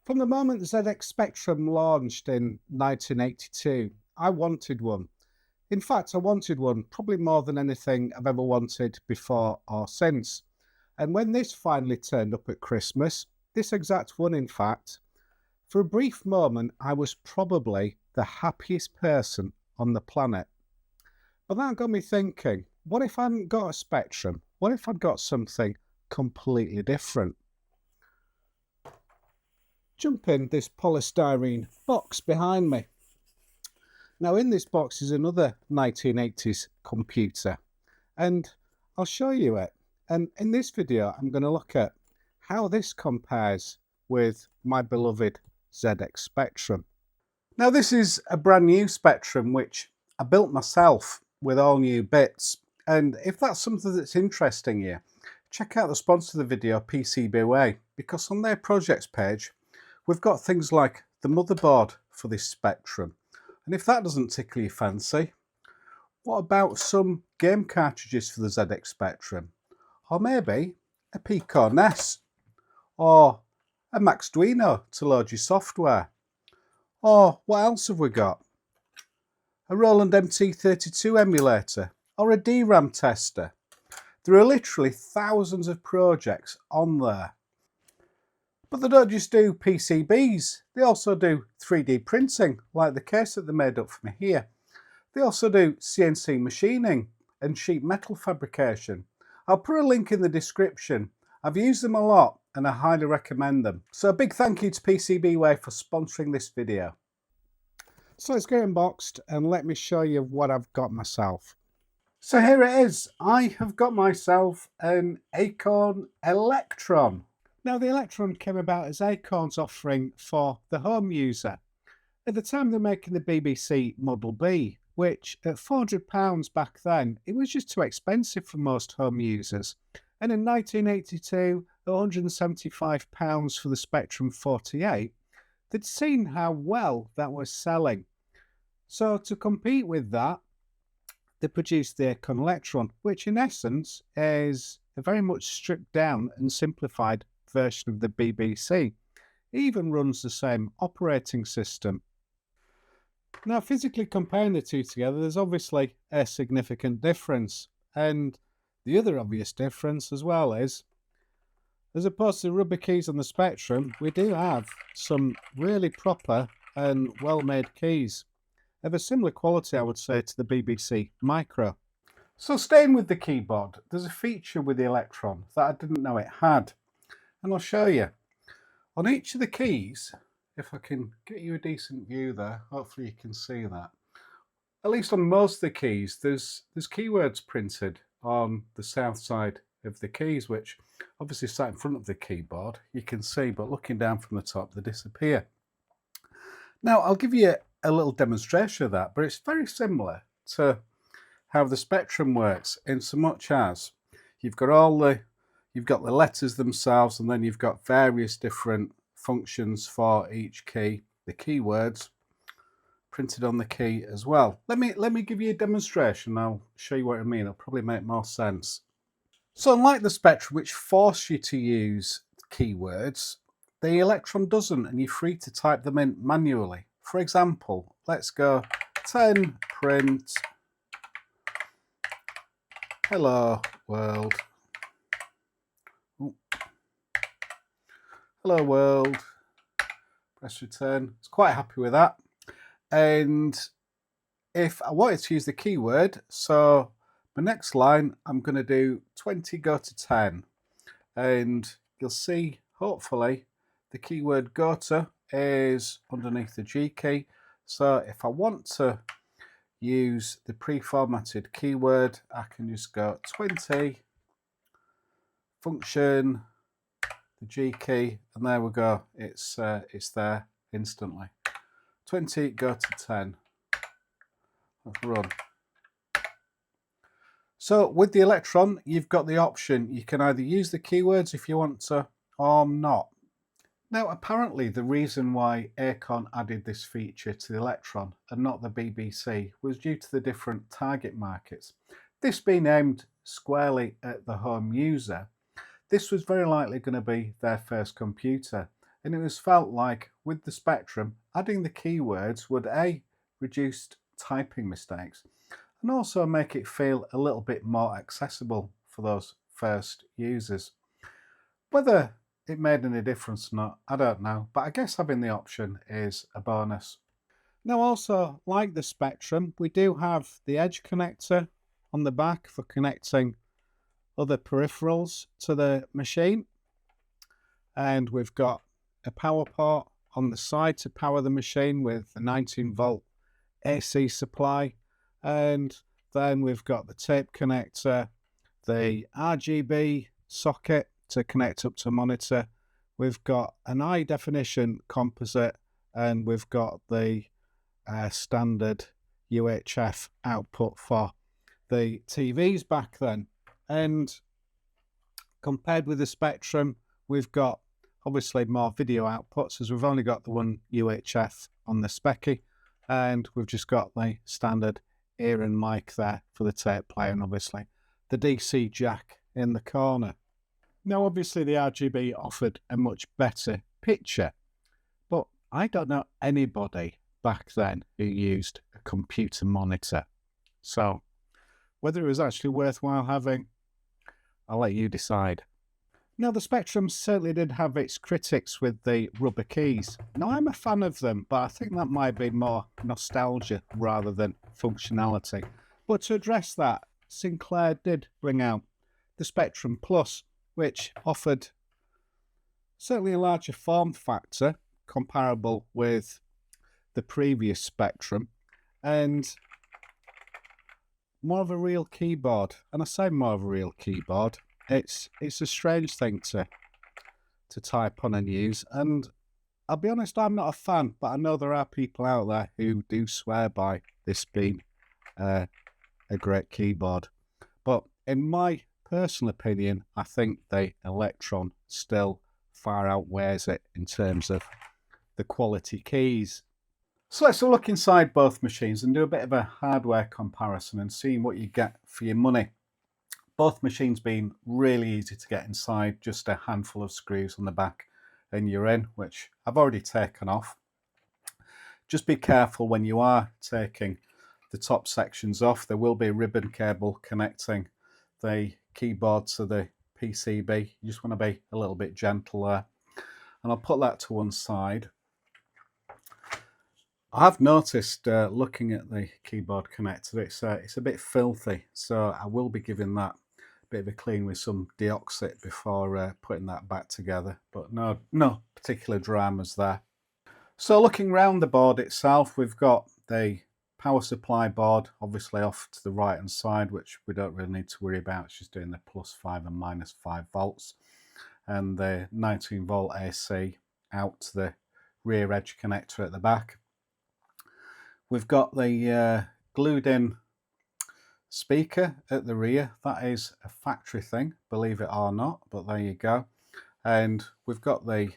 From the moment the ZX Spectrum launched in 1982, I wanted one. In fact, I wanted one probably more than anything I've ever wanted before or since. And when this finally turned up at Christmas, this exact one, in fact, for a brief moment, I was probably the happiest person on the planet. But that got me thinking, what if I hadn't got a Spectrum? What if I'd got something completely different? Jump in this polystyrene box behind me. Now in this box is another 1980s computer, and I'll show you it. And in this video, I'm going to look at how this compares with my beloved ZX Spectrum. Now this is a brand new Spectrum, which I built myself with all new bits. And if that's something that's interesting you, check out the sponsor of the video, PCBWay, because on their projects page, we've got things like the motherboard for this Spectrum. And if that doesn't tickle your fancy, what about some game cartridges for the ZX Spectrum? Or maybe a Pico NES? Or a Maxduino to load your software? Or what else have we got? A Roland MT32 emulator? Or a DRAM tester? There are literally thousands of projects on there. But they don't just do PCBs, they also do 3D printing, like the case that they made up for me here. They also do CNC machining and sheet metal fabrication. I'll put a link in the description. I've used them a lot and I highly recommend them. So a big thank you to PCBWay for sponsoring this video. So let's get unboxed and let me show you what I've got myself. So here it is. I have got myself an Acorn Electron. Now the Electron came about as Acorn's offering for the home user. At the time they're making the BBC Model B, which at £400 back then, it was just too expensive for most home users. And in 1982, £175 for the Spectrum 48, they'd seen how well that was selling. So to compete with that, they produced the Acorn Electron, which in essence is a very much stripped down and simplified version of the BBC. It even runs the same operating system. Now, physically comparing the two together, there's obviously a significant difference. And the other obvious difference as well is, as opposed to rubber keys on the Spectrum, we do have some really proper and well-made keys of a similar quality, I would say, to the BBC Micro. So staying with the keyboard, there's a feature with the Electron that I didn't know it had. And I'll show you. On each of the keys, if I can get you a decent view there, hopefully you can see that. At least on most of the keys, there's keywords printed on the south side of the keys, which obviously sat in front of the keyboard, you can see, but looking down from the top, they disappear. Now, I'll give you a little demonstration of that, but it's very similar to how the Spectrum works, in so much as you've got the letters themselves, and then you've got various different functions for each key, the keywords printed on the key as well. Let me give you a demonstration. I'll show you what I mean. It'll probably make more sense. So unlike the Spectrum, which force you to use keywords, the Electron doesn't, and you're free to type them in manually. For example, let's go 10 print hello world. Hello world, press return. It's quite happy with that. And if I wanted to use the keyword, so my next line, I'm going to do 20 go to 10. And you'll see, hopefully, the keyword go to is underneath the G key. So if I want to use the pre-formatted keyword, I can just go 20 function, the G key, and there we go. It's there instantly. 20 go to 10. Let's run. So with the Electron, you've got the option. You can either use the keywords if you want to, or not. Now, apparently the reason why Acorn added this feature to the Electron and not the BBC was due to the different target markets. This being aimed squarely at the home user, this was very likely going to be their first computer. and it was felt like with the Spectrum, adding the keywords would reduce typing mistakes and also make it feel a little bit more accessible for those first users. Whether it made any difference or not, I don't know, but I guess having the option is a bonus. Now also, like the Spectrum, we do have the Edge connector on the back for connecting other peripherals to the machine. And we've got a power port on the side to power the machine with a 19-volt AC supply. And then we've got the tape connector, the RGB socket to connect up to monitor. We've got an high definition composite, and we've got the standard UHF output for the TVs back then. And compared with the Spectrum, we've got obviously more video outputs, as we've only got the one UHF on the Specky, and we've just got the standard ear and mic there for the tape player, and obviously the DC jack in the corner. Now obviously the RGB offered a much better picture, but I don't know anybody back then who used a computer monitor. So whether it was actually worthwhile having, I'll let you decide. Now the Spectrum certainly did have its critics with the rubber keys. Now I'm a fan of them, but I think that might be more nostalgia rather than functionality. But to address that, Sinclair did bring out the Spectrum Plus, which offered certainly a larger form factor comparable with the previous Spectrum, and more of a real keyboard. And I say more of a real keyboard, it's a strange thing to type on and use, and I'll be honest, I'm not a fan, but I know there are people out there who do swear by this being a great keyboard. But in my personal opinion, I think the Electron still far outweighs it in terms of the quality keys. So let's have a look inside both machines and do a bit of a hardware comparison and see what you get for your money. Both machines being really easy to get inside, just a handful of screws on the back and you're in, which I've already taken off. Just be careful when you are taking the top sections off. There will be a ribbon cable connecting the keyboard to the PCB. You just want to be a little bit gentle there. And I'll put that to one side. I've noticed looking at the keyboard connector, it's a bit filthy, so I will be giving that a bit of a clean with some deoxit before putting that back together, but no particular dramas there. So looking round the board itself, we've got the power supply board obviously off to the right hand side, which we don't really need to worry about. It's just doing the +5 and -5 volts, and the 19-volt AC out to the rear edge connector at the back. We've got the glued in speaker at the rear. That is a factory thing, believe it or not, but there you go. And we've got the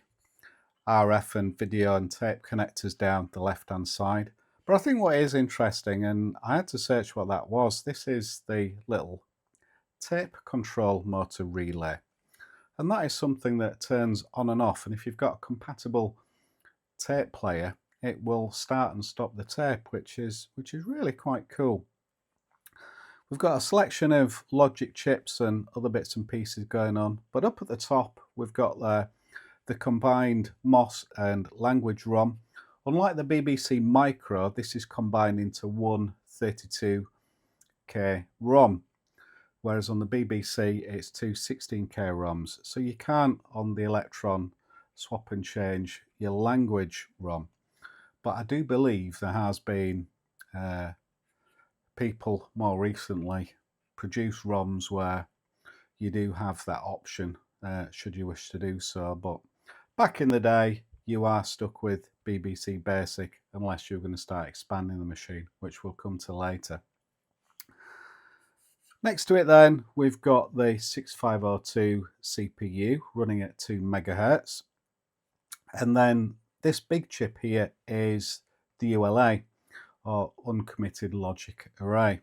RF and video and tape connectors down the left hand side. But I think what is interesting, and I had to search what that was, this is the little tape control motor relay. And that is something that turns on and off, and if you've got a compatible tape player, it will start and stop the tape, which is really quite cool. We've got a selection of logic chips and other bits and pieces going on, but up at the top we've got the combined MOS and language ROM. Unlike the BBC Micro, this is combined into one 32K ROM, whereas on the BBC it's two 16K ROMs. So you can't on the Electron swap and change your language ROM. But I do believe there has been people more recently produce ROMs where you do have that option should you wish to do so. But back in the day, you are stuck with BBC Basic unless you're going to start expanding the machine, which we'll come to later. Next to it then, we've got the 6502 CPU running at 2 MHz. And then this big chip here is the ULA, or Uncommitted Logic Array.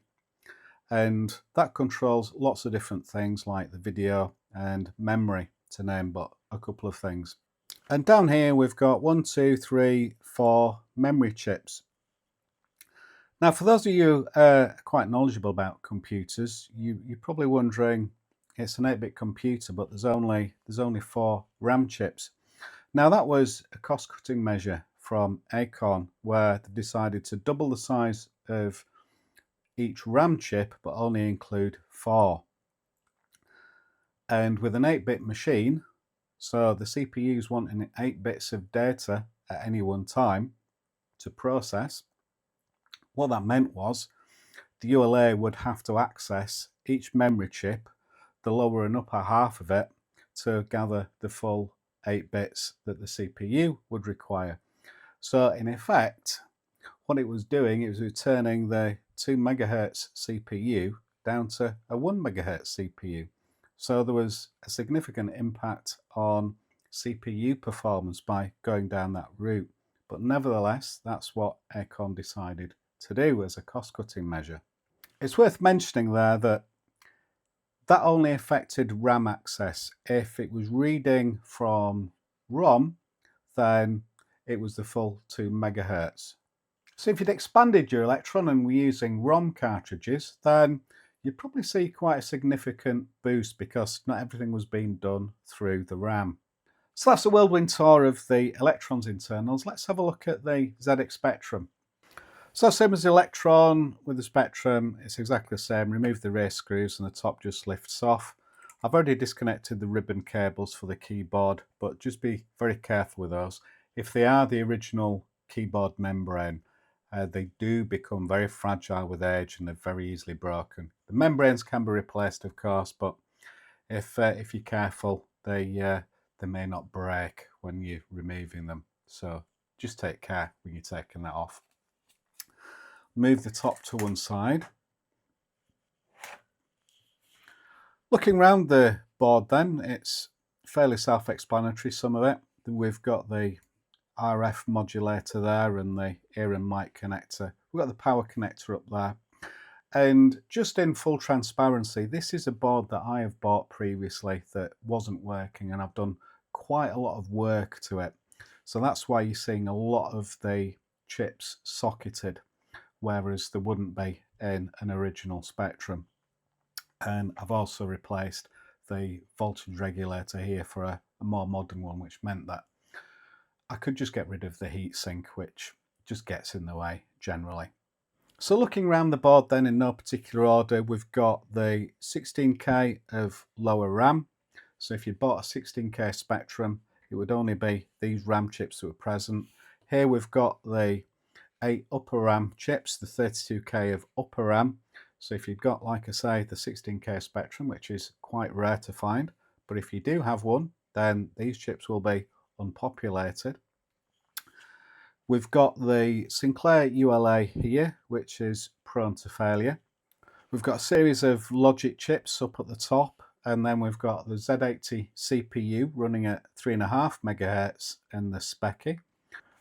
And that controls lots of different things like the video and memory, to name but a couple of things. And down here we've got 1, 2, 3, 4 memory chips. Now, for those of you quite knowledgeable about computers, you're probably wondering, it's an 8-bit computer, but there's only 4 RAM chips. Now, that was a cost-cutting measure from Acorn, where they decided to double the size of each RAM chip, but only include 4. And with an 8-bit machine, so the CPU's wanting 8 bits of data at any one time to process, what that meant was the ULA would have to access each memory chip, the lower and upper half of it, to gather the full 8 bits that the CPU would require. So in effect, what it was doing, it was turning the 2 MHz CPU down to a 1 MHz CPU. So there was a significant impact on CPU performance by going down that route. But nevertheless, that's what Acorn decided to do as a cost-cutting measure. It's worth mentioning there that that only affected RAM access. If it was reading from ROM, then it was the full 2 MHz. So if you'd expanded your Electron and were using ROM cartridges, then you'd probably see quite a significant boost because not everything was being done through the RAM. So that's a whirlwind tour of the Electron's internals. Let's have a look at the ZX Spectrum. So same as the Electron with the Spectrum, it's exactly the same. Remove the rear screws and the top just lifts off. I've already disconnected the ribbon cables for the keyboard, but just be very careful with those. If they are the original keyboard membrane, they do become very fragile with age and they're very easily broken. The membranes can be replaced, of course, but if you're careful, they may not break when you're removing them. So just take care when you're taking that off. Move the top to one side. Looking around the board then, it's fairly self-explanatory, some of it. We've got the RF modulator there and the ear and mic connector. We've got the power connector up there. And just in full transparency, this is a board that I have bought previously that wasn't working, and I've done quite a lot of work to it. So that's why you're seeing a lot of the chips socketed, whereas there wouldn't be in an original Spectrum. And I've also replaced the voltage regulator here for a more modern one, which meant that I could just get rid of the heatsink, which just gets in the way generally. So looking around the board then in no particular order, we've got the 16K of lower RAM. So if you bought a 16K Spectrum, it would only be these RAM chips that were present. Here we've got the 8 upper RAM chips, the 32K of upper RAM. So if you've got, like I say, the 16K Spectrum, which is quite rare to find, but if you do have one, then these chips will be unpopulated. We've got the Sinclair ULA here, which is prone to failure. We've got a series of logic chips up at the top, and then we've got the Z80 CPU running at 3.5 MHz in the Specky.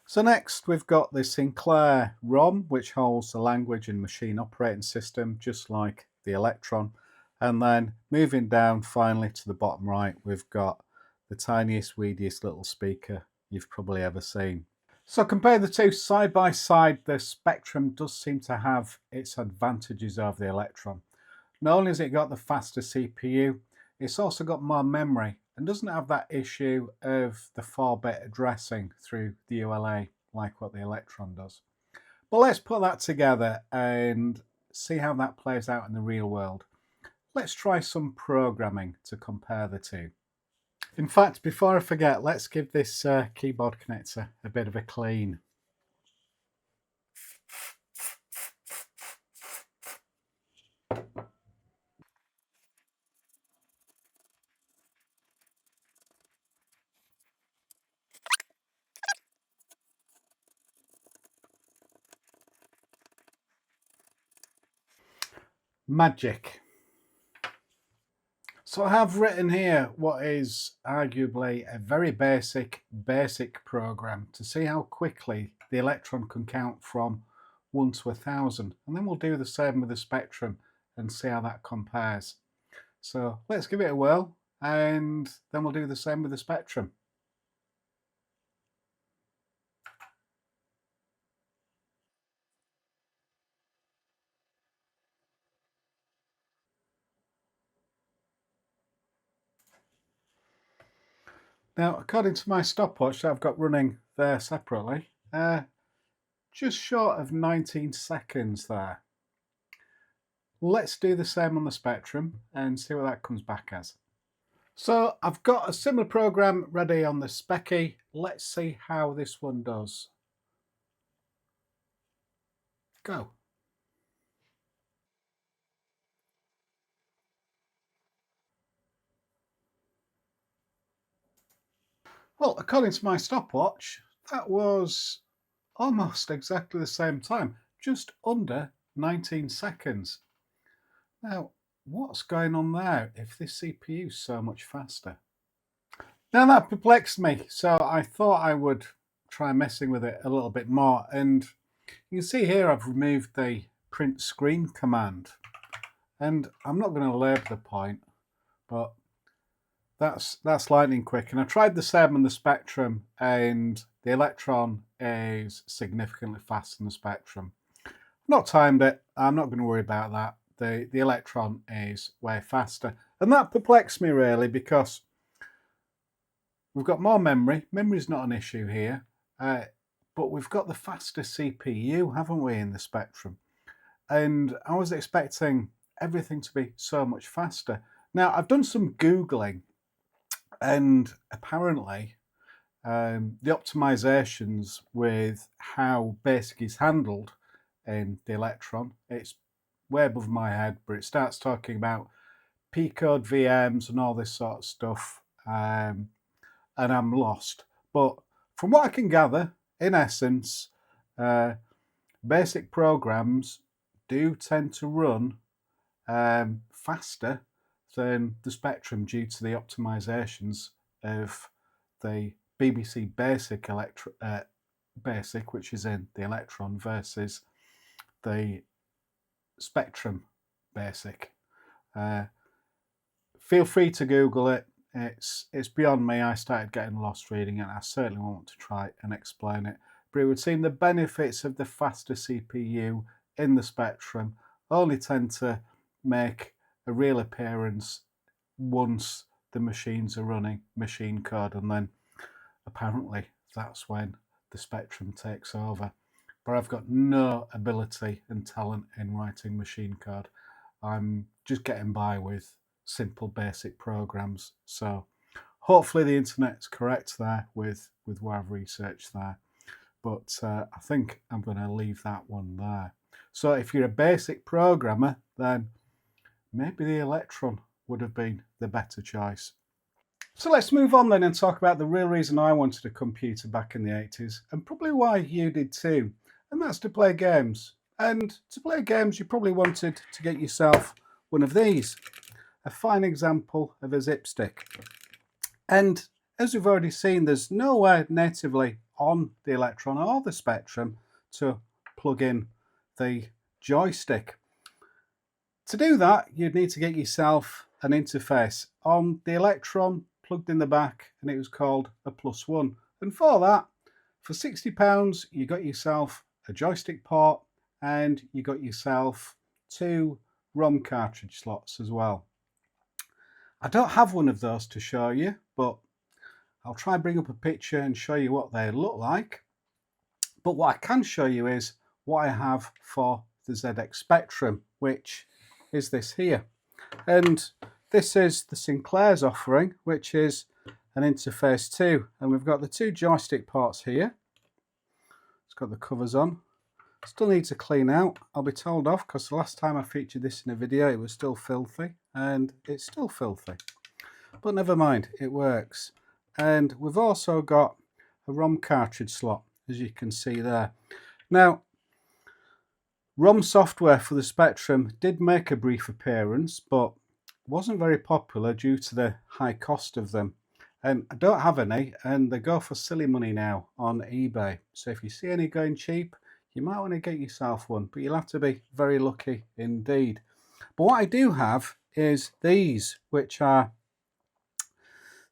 So next we've got the Sinclair ROM, which holds the language and machine operating system, just like the Electron. And then moving down finally to the bottom right, we've got the tiniest, weediest little speaker you've probably ever seen. So compare the two side by side, the Spectrum does seem to have its advantages over the Electron. Not only has it got the faster CPU, it's also got more memory and doesn't have that issue of the 4-bit addressing through the ULA like what the Electron does. But let's put that together and see how that plays out in the real world. Let's try some programming to compare the two. In fact, before I forget, let's give this keyboard connector a bit of a clean. Magic. So I have written here what is arguably a very basic program to see how quickly the Electron can count from 1 to 1,000. And then we'll do the same with the Spectrum and see how that compares. So let's give it a whirl and then we'll do the same with the Spectrum. Now, according to my stopwatch that I've got running there separately, just short of 19 seconds there. Let's do the same on the Spectrum and see what that comes back as. So I've got a similar program ready on the Specky. Let's see how this one does. Go. Well, according to my stopwatch, that was almost exactly the same time, just under 19 seconds. Now, what's going on there if this CPU is so much faster? Now that perplexed me, so I thought I would try messing with it a little bit more. And you can see here I've removed the print screen command. And I'm not going to labour the point, but that's lightning quick. And I tried the same on the Spectrum, and the Electron is significantly faster than the Spectrum. I've not timed it. I'm not going to worry about that. The Electron is way faster. And that perplexed me really, because we've got more memory. Memory's not an issue here. But we've got the faster CPU, haven't we, in the Spectrum? And I was expecting everything to be so much faster. Now, I've done some Googling, and apparently the optimizations with how BASIC is handled in the Electron, it's way above my head, but it starts talking about P-code VMs and all this sort of stuff, and I'm lost. But from what I can gather, in essence, BASIC programs do tend to run faster than the Spectrum due to the optimizations of the BBC Basic Basic, which is in the Electron, versus the Spectrum Basic. Feel free to Google it. It's beyond me. I started getting lost reading it. I certainly want to try and explain it. But it would seem the benefits of the faster CPU in the Spectrum only tend to make a real appearance once the machines are running machine code, and then apparently that's when the Spectrum takes over. But I've got no ability and talent in writing machine code. I'm just getting by with simple basic programs. So hopefully the internet's correct there with what I've researched there. But I think I'm going to leave that one there. So if you're a basic programmer, then maybe the Electron would have been the better choice. So let's move on then and talk about the real reason I wanted a computer back in the 80s, and probably why you did too, and that's to play games. And to play games, you probably wanted to get yourself one of these, a fine example of a zip stick. And as we've already seen, there's nowhere natively on the Electron or the Spectrum to plug in the joystick. To do that, you'd need to get yourself an interface. On the Electron, plugged in the back, and it was called a +1. And for that, for £60, you got yourself a joystick port, and you got yourself 2 ROM cartridge slots as well. I don't have one of those to show you, but I'll try and bring up a picture and show you what they look like. But what I can show you is what I have for the ZX Spectrum, which is this here. And this is the Sinclair's offering, which is an interface too. And we've got the 2 joystick ports here. It's got the covers on. Still needs to clean out. I'll be told off because the last time I featured this in a video it was still filthy, and it's still filthy. But never mind, it works. And we've also got a ROM cartridge slot, as you can see there. Now, ROM software for the Spectrum did make a brief appearance, but wasn't very popular due to the high cost of them. And I don't have any, and they go for silly money now on eBay. So if you see any going cheap, you might want to get yourself one, but you'll have to be very lucky indeed. But what I do have is these, which are,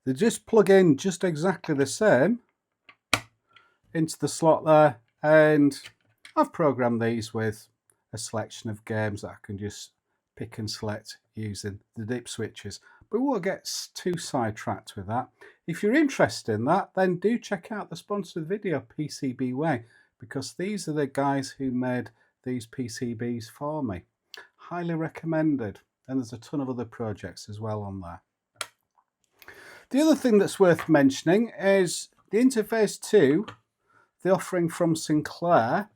they just plug in just exactly the same into the slot there, and I've programmed these with a selection of games that I can just pick and select using the dip switches. But we won't get too sidetracked with that. If you're interested in that, then do check out the sponsored video, PCB Way, because these are the guys who made these PCBs for me. Highly recommended. And there's a ton of other projects as well on there. The other thing that's worth mentioning is the Interface 2, the offering from Sinclair,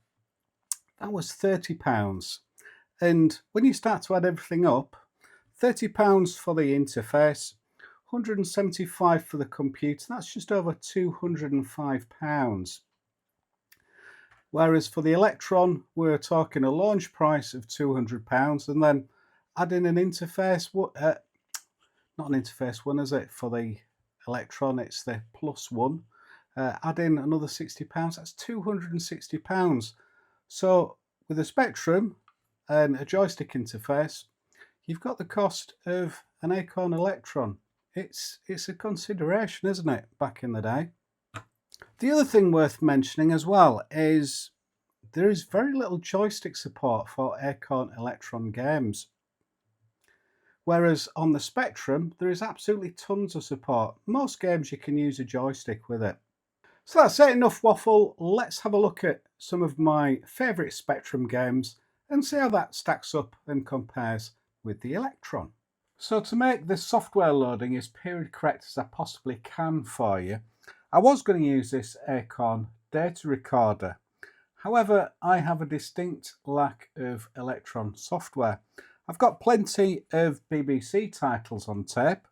that was £30. And when you start to add everything up, £30 for the interface, £175 for the computer, that's just over £205. Whereas for the Electron, we're talking a launch price of £200, and then adding an interface, not an interface one, is it? For the Electron, it's the plus one. Adding another £60, that's £260. So with a Spectrum and a joystick interface, you've got the cost of an Acorn Electron. It's a consideration, isn't it, back in the day? The other thing worth mentioning as well is there is very little joystick support for Acorn Electron games. Whereas on the Spectrum, there is absolutely tons of support. Most games you can use a joystick with it. So that's it, enough waffle. Let's have a look at some of my favourite Spectrum games and see how that stacks up and compares with the Electron. So to make this software loading as period correct as I possibly can for you, I was going to use this Acorn data recorder. However, I have a distinct lack of Electron software. I've got plenty of BBC titles on tape,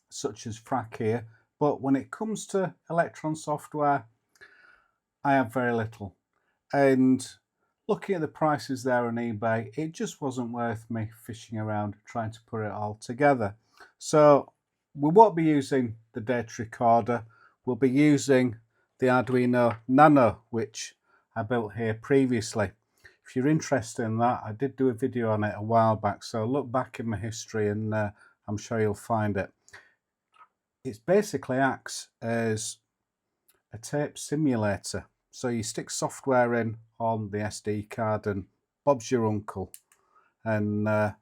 such as Frack here, but when it comes to Electron software, I have very little. And looking at the prices there on eBay, it just wasn't worth me fishing around trying to put it all together. So we won't be using the data recorder. We'll be using the Arduino Nano, which I built here previously. If you're interested in that, I did do a video on it a while back, so look back in my history and I'm sure you'll find it. It basically acts as a tape simulator. So you stick software in on the SD card and Bob's your uncle. And yeah,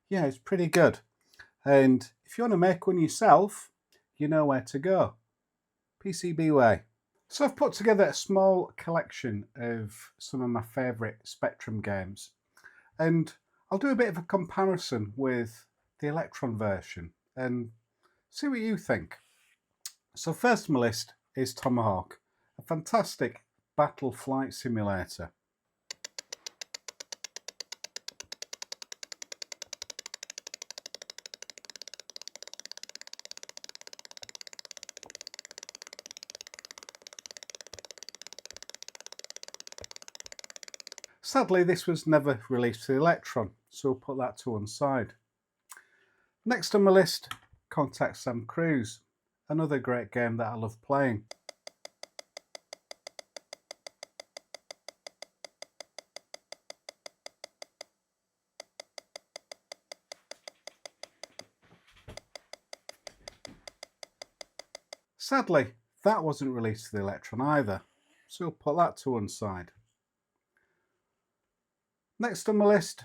it's pretty good. And if you want to make one yourself, you know where to go. PCB Way. So I've put together a small collection of some of my favourite Spectrum games. And I'll do a bit of a comparison with the Electron version and see what you think. So first on my list is Tomahawk, a fantastic battle flight simulator. Sadly, this was never released to the Electron, so we'll put that to one side. Next on my list, Contact Sam Cruise, another great game that I love playing. Sadly, that wasn't released to the Electron either, so we'll put that to one side. Next on my list,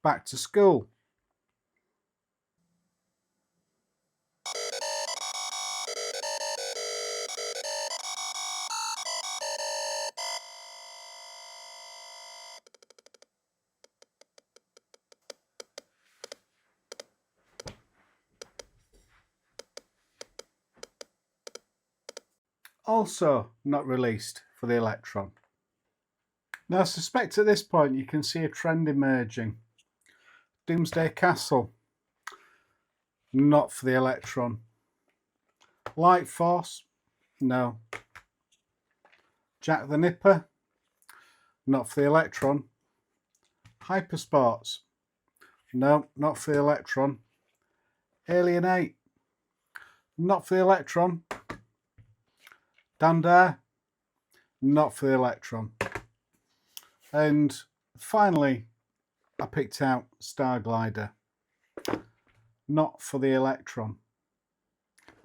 Back to School. Also not released for the Electron. Now I suspect at this point you can see a trend emerging. Doomsday Castle, not for the Electron. Light Force, no. Jack the Nipper, not for the Electron. Hypersports, no, not for the Electron. Alien 8, not for the Electron. Dandare, not for the Electron. And finally, I picked out Star Glider, not for the Electron.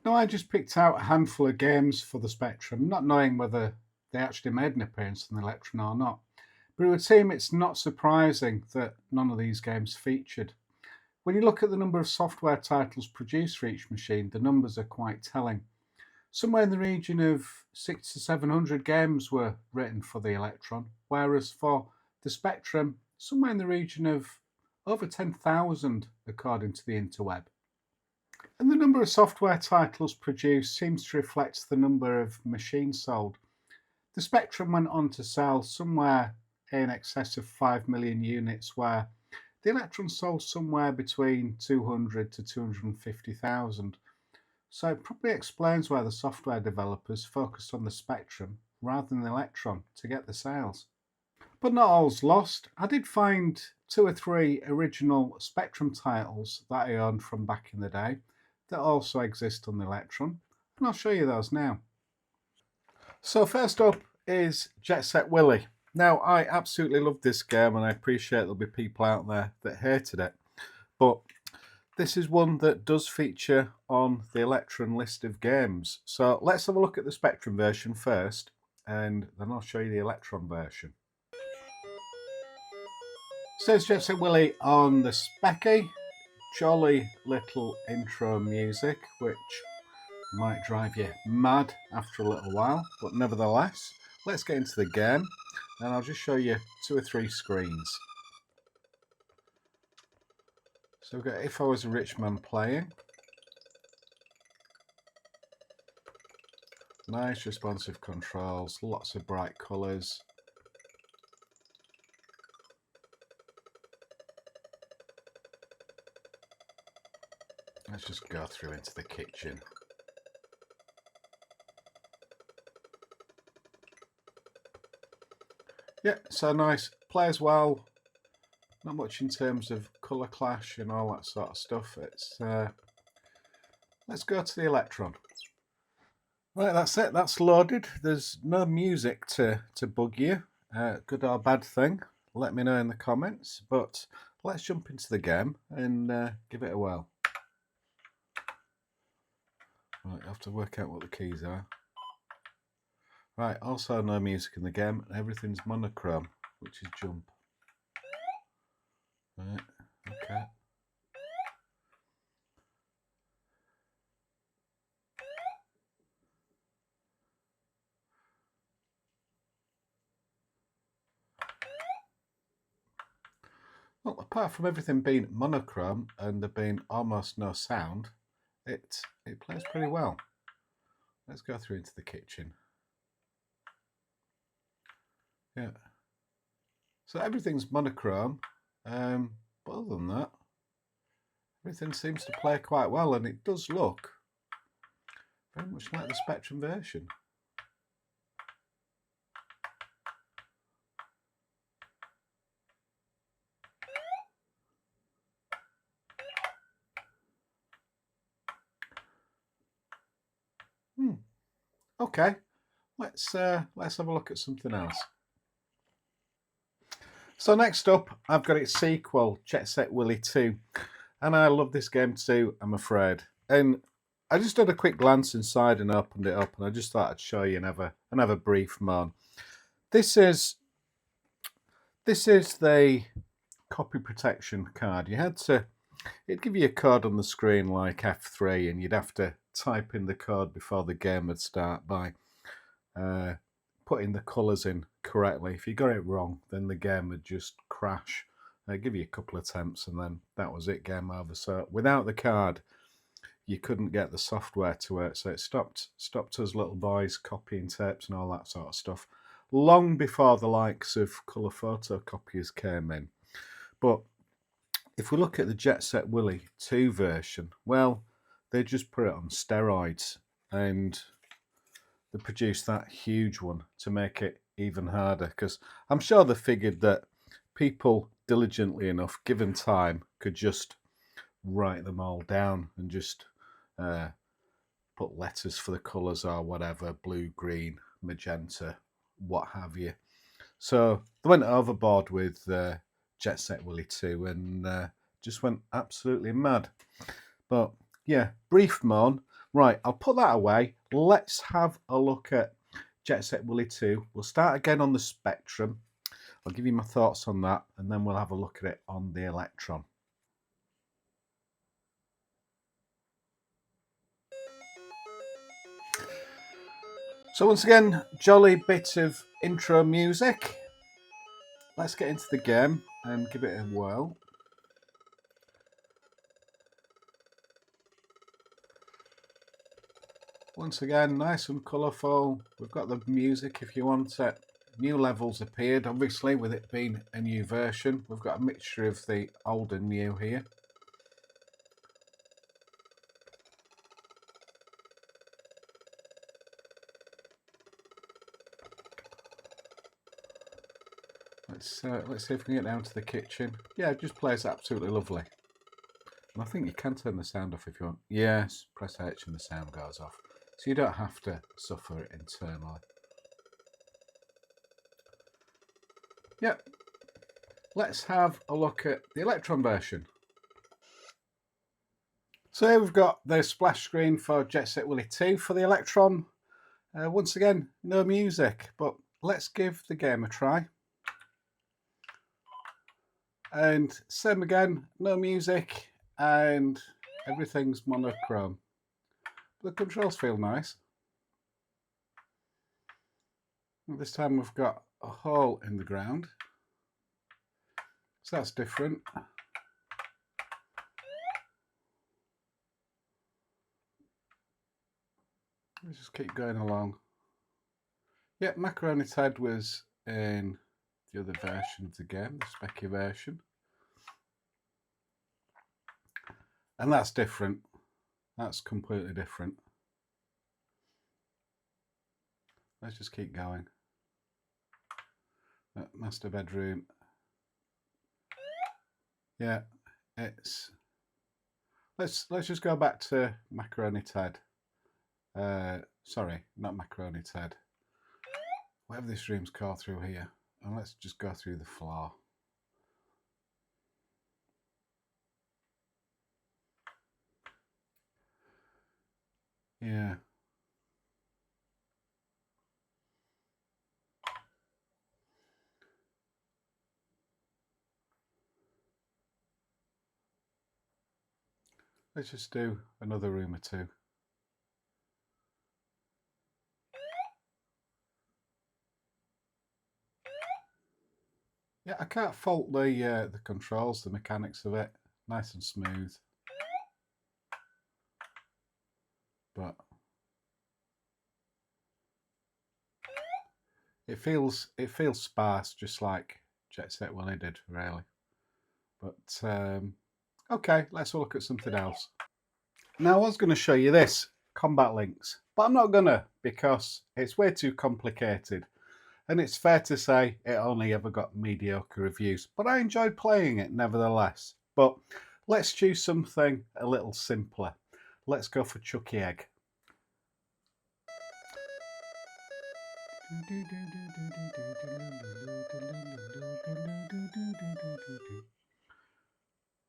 Now, I just picked out a handful of games for the Spectrum, not knowing whether they actually made an appearance on the Electron or not. But it would seem it's not surprising that none of these games featured. When you look at the number of software titles produced for each machine, the numbers are quite telling. Somewhere in the region of 600 to 700 games were written for the Electron, whereas for the Spectrum, somewhere in the region of over 10,000 according to the interweb. And the number of software titles produced seems to reflect the number of machines sold. The Spectrum went on to sell somewhere in excess of 5 million units, where the Electron sold somewhere between 200 to 250,000. So it probably explains why the software developers focused on the Spectrum rather than the Electron to get the sales. But not all's lost. I did find 2 or 3 original Spectrum titles that I owned from back in the day that also exist on the Electron, and I'll show you those now. So first up is Jet Set Willy. Now, I absolutely love this game, and I appreciate there'll be people out there that hated it, but this is one that does feature on the Electron list of games. So let's have a look at the Spectrum version first, and then I'll show you the Electron version. Says Jet Set Willy on the Specky. Jolly little intro music, which might drive you mad after a little while, but nevertheless, let's get into the game, and I'll just show you 2 or 3 screens. So we've got If I Was a Rich Man playing. Nice responsive controls, lots of bright colours. Let's just go through into the kitchen. Yeah, so nice. Plays well. Not much in terms of colour clash and all that sort of stuff. It's let's go to the Electron. Right, that's it. That's loaded. There's no music to bug you. Good or bad thing. Let me know in the comments. But let's jump into the game and give it a whirl. Right, I have to work out what the keys are. Right, also no music in the game. Everything's monochrome, which is jump. Right, okay. Well, apart from everything being monochrome and there being almost no sound, it plays pretty well. Let's go through into the kitchen. Yeah. So everything's monochrome, but other than that, everything seems to play quite well, and it does look very much like the Spectrum version. Okay, let's have a look at something else. So next up, I've got its sequel, Jet Set Willy 2, and I love this game too, I'm afraid. And I just did a quick glance inside and opened it up, and I just thought I'd show you and have a brief moan. This is the copy protection card. It'd give you a code on the screen like F3, and you'd have to type in the code before the game would start by putting the colours in correctly. If you got it wrong, then the game would just crash. Give you a couple of attempts, and then that was it, game over. So without the card, you couldn't get the software to work. So it stopped us little boys copying tapes and all that sort of stuff, long before the likes of colour photocopiers came in. But if we look at the Jet Set Willy 2 version, well, they just put it on steroids, and they produced that huge one to make it even harder, because I'm sure they figured that people diligently enough, given time, could just write them all down and just put letters for the colours or whatever, blue, green, magenta, what have you. So they went overboard with Jet Set Willy 2 and just went absolutely mad. But yeah, brief moan. Right, I'll put that away. Let's have a look at Jet Set Willy 2. We'll start again on the Spectrum. I'll give you my thoughts on that, and then we'll have a look at it on the Electron. So once again, jolly bit of intro music. Let's get into the game and give it a whirl. Once again, nice and colourful. We've got the music if you want it. New levels appeared, obviously, with it being a new version. We've got a mixture of the old and new here. Let's see if we can get down to the kitchen. Yeah, it just plays absolutely lovely. And I think you can turn the sound off if you want. Yes, press H and the sound goes off. So you don't have to suffer it internally. Yep. Let's have a look at the Electron version. So here we've got the splash screen for Jet Set Willy 2 for the Electron. Once again, no music, but let's give the game a try. And same again, no music, and everything's monochrome. The controls feel nice. This time we've got a hole in the ground, so that's different. Let's just keep going along. Yep, Macaroni's head was in the other version of the game, the Specky version. And that's different. That's completely different. Let's just keep going. Master bedroom. Yeah, it's... Let's just go back to Macaroni's head. Sorry, not Macaroni's head. Whatever this room's called through here. And let's just go through the floor. Yeah. Let's just do another room or two. Yeah, I can't fault the controls, the mechanics of it. Nice and smooth. But it feels sparse, just like Jet Set Willy did, really. But okay, let's look at something else. Now I was going to show you this, combat links, but I'm not gonna because it's way too complicated. And it's fair to say it only ever got mediocre reviews, but I enjoyed playing it nevertheless. But let's choose something a little simpler. Let's go for Chucky Egg.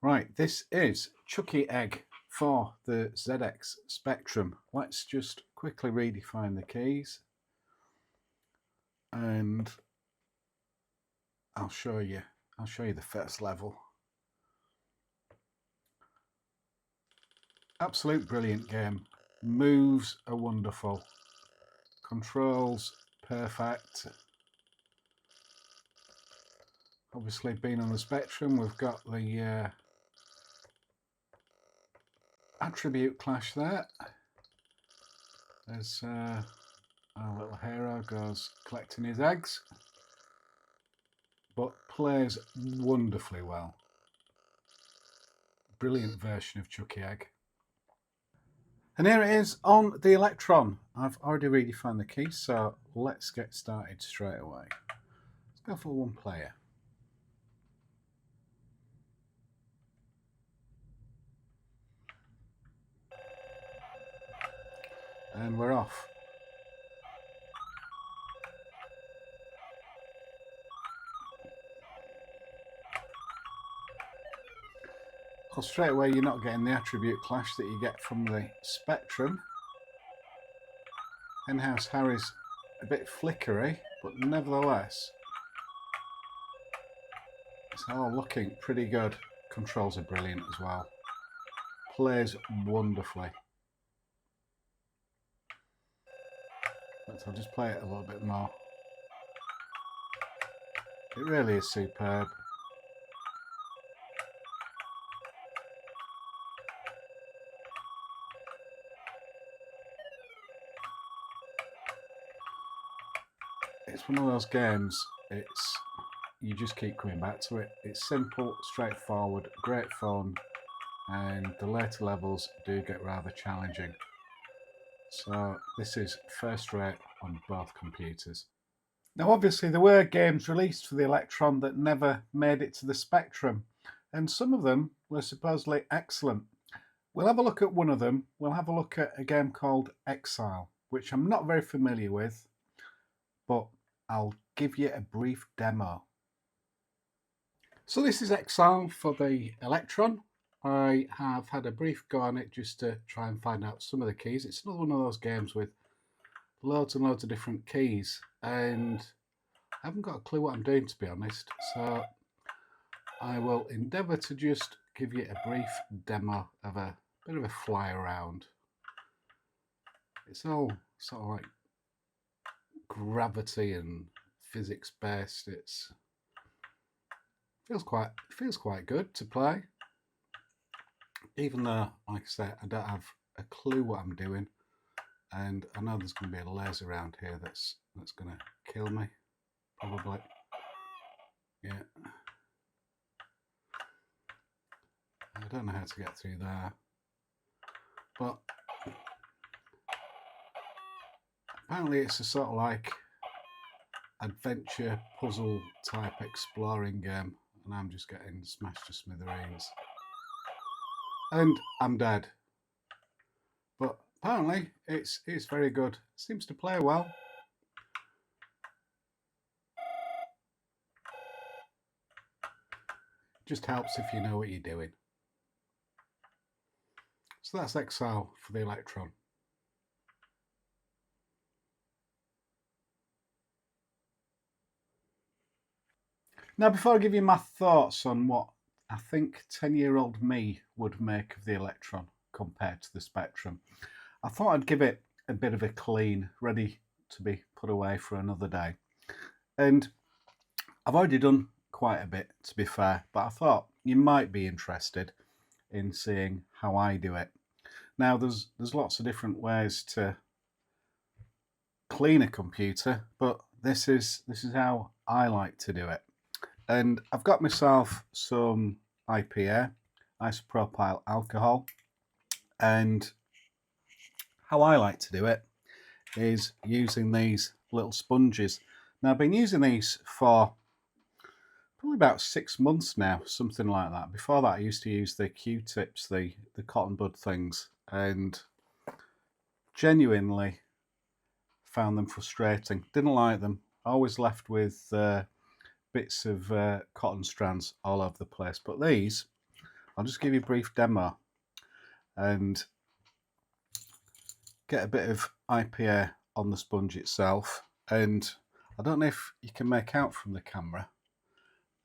Right, this is Chucky Egg for the ZX Spectrum. Let's just quickly redefine the keys. And I'll show you the first level. Absolute brilliant game. Moves are wonderful. Controls perfect. Obviously, being on the Spectrum, we've got the attribute clash there. As our little hero goes collecting his eggs, but plays wonderfully well. Brilliant version of Chucky Egg. And here it is on the Electron. I've already redefined the keys, so let's get started straight away. Let's go for one player. And we're off. Well, straight away you're not getting the attribute clash that you get from the Spectrum. In-house Harry's a bit flickery, but nevertheless it's all looking pretty good. Controls are brilliant as well. Plays wonderfully. I'll just play it a little bit more. It really is superb. It's one of those games, you just keep coming back to it. It's simple, straightforward, great fun, and the later levels do get rather challenging. So this is first rate on both computers. Now obviously there were games released for the Electron that never made it to the Spectrum, and some of them were supposedly excellent. We'll have a look at one of them. We'll have a look at a game called Exile, which I'm not very familiar with, but I'll give you a brief demo. So this is Exile for the Electron. I have had a brief go on it just to try and find out some of the keys. It's another one of those games with loads and loads of different keys, and I haven't got a clue what I'm doing, to be honest. So I will endeavour to just give you a brief demo of a bit of a fly around. It's all sort of like gravity and physics based. It feels quite good to play, even though, like I say, I don't have a clue what I'm doing, and I know there's going to be a laser around here that's going to kill me, probably. Yeah, I don't know how to get through there, but apparently it's a sort of like adventure puzzle type exploring game, and I'm just getting smashed to smithereens. And I'm dead. But apparently it's very good. Seems to play well. Just helps if you know what you're doing. So that's Exile for the Electron. Now, before I give you my thoughts on what I think 10-year-old me would make of the Electron compared to the Spectrum, I thought I'd give it a bit of a clean, ready to be put away for another day. And I've already done quite a bit, to be fair, but I thought you might be interested in seeing how I do it. Now, there's lots of different ways to clean a computer, but this is how I like to do it. And I've got myself some IPA, isopropyl alcohol, and how I like to do it is using these little sponges. Now, I've been using these for probably about 6 months now, something like that. Before that, I used to use the Q-tips, the cotton bud things, and genuinely found them frustrating. Didn't like them. Always left with bits of cotton strands all over the place. But these, I'll just give you a brief demo and get a bit of IPA on the sponge itself. And I don't know if you can make out from the camera,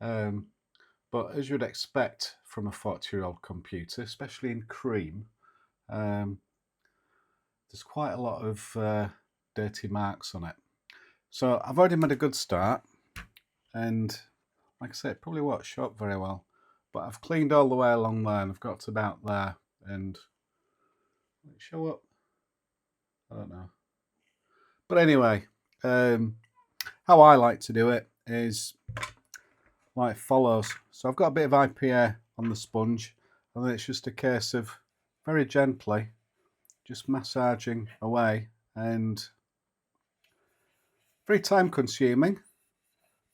but as you'd expect from a 40-year-old computer, especially in cream, there's quite a lot of dirty marks on it. So I've already made a good start, and like I said, it probably won't show up very well, but I've cleaned all the way along there, and I've got to about there, and will it show up? I don't know. But anyway, how I like to do it is like follows. So I've got a bit of IPA on the sponge, and then it's just a case of very gently just massaging away, and very time consuming,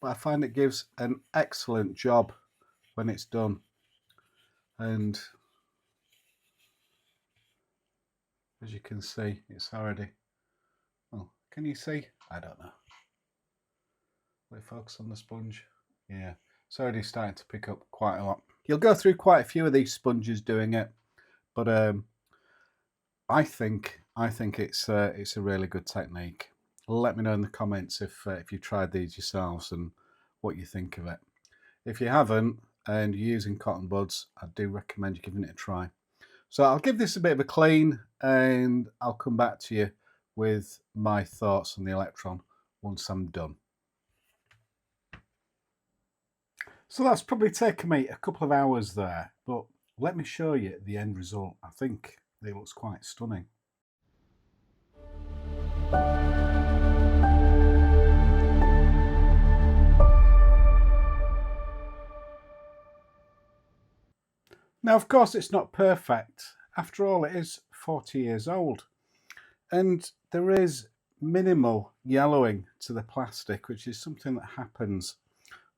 but I find it gives an excellent job when it's done. And as you can see, it's already, well, can you see? I don't know. Will it focus on the sponge? Yeah, it's already starting to pick up quite a lot. You'll go through quite a few of these sponges doing it, but I think it's a really good technique. Let me know in the comments if you've tried these yourselves and what you think of it. If you haven't and you're using cotton buds, I do recommend you giving it a try. So I'll give this a bit of a clean, and I'll come back to you with my thoughts on the Electron once I'm done. So that's probably taken me a couple of hours there, but let me show you the end result. I think it looks quite stunning. Now, of course, it's not perfect. After all, it is 40 years old. And there is minimal yellowing to the plastic, which is something that happens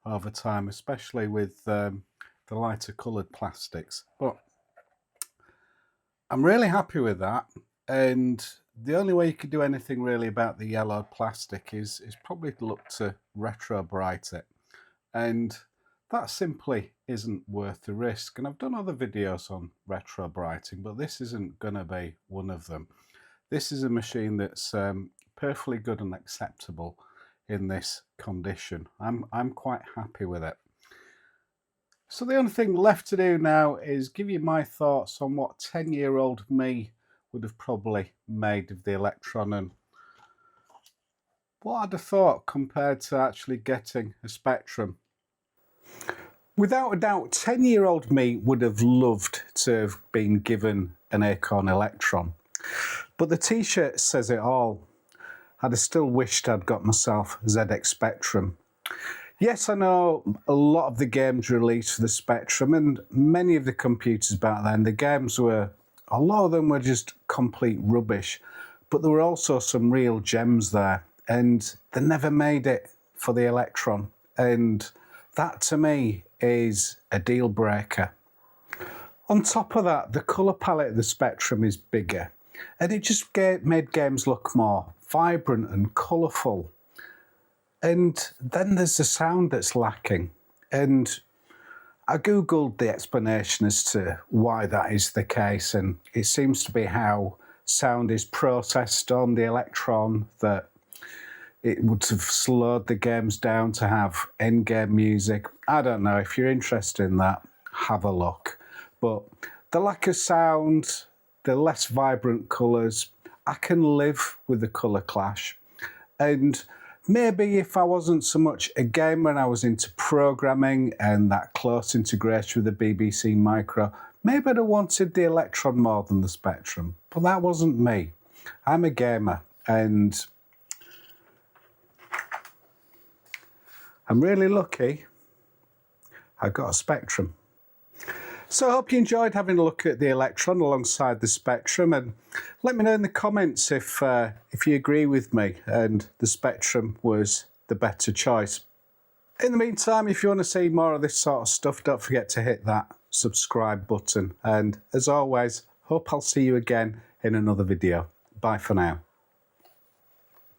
over time, especially with the lighter coloured plastics. But I'm really happy with that. And the only way you could do anything really about the yellowed plastic is probably to look to retro bright it. And that simply isn't worth the risk. And I've done other videos on retro brighting, but this isn't going to be one of them. This is a machine that's perfectly good and acceptable in this condition. I'm quite happy with it. So the only thing left to do now is give you my thoughts on what 10-year-old me would have probably made of the Electron and what I'd have thought compared to actually getting a Spectrum. Without a doubt, 10-year-old me would have loved to have been given an Acorn Electron. But the t-shirt says it all. I'd have still wished I'd got myself a ZX Spectrum. Yes, I know a lot of the games released for the Spectrum, and many of the computers back then, the games were, a lot of them were just complete rubbish. But there were also some real gems there, and they never made it for the Electron. And that to me is a deal breaker. On top of that, the colour palette of the Spectrum is bigger, and it just made games look more vibrant and colourful. And then there's the sound that's lacking. And I googled the explanation as to why that is the case, and it seems to be how sound is processed on the Electron, that it would have slowed the games down to have end-game music. I don't know. If you're interested in that, have a look. But the lack of sound, the less vibrant colours, I can live with the colour clash. And maybe if I wasn't so much a gamer and I was into programming and that close integration with the BBC Micro, maybe I'd have wanted the Electron more than the Spectrum. But that wasn't me. I'm a gamer, and I'm really lucky I got a Spectrum. So I hope you enjoyed having a look at the Electron alongside the Spectrum, and let me know in the comments if you agree with me and the Spectrum was the better choice. In the meantime, if you want to see more of this sort of stuff, don't forget to hit that subscribe button. And as always, hope I'll see you again in another video. Bye for now.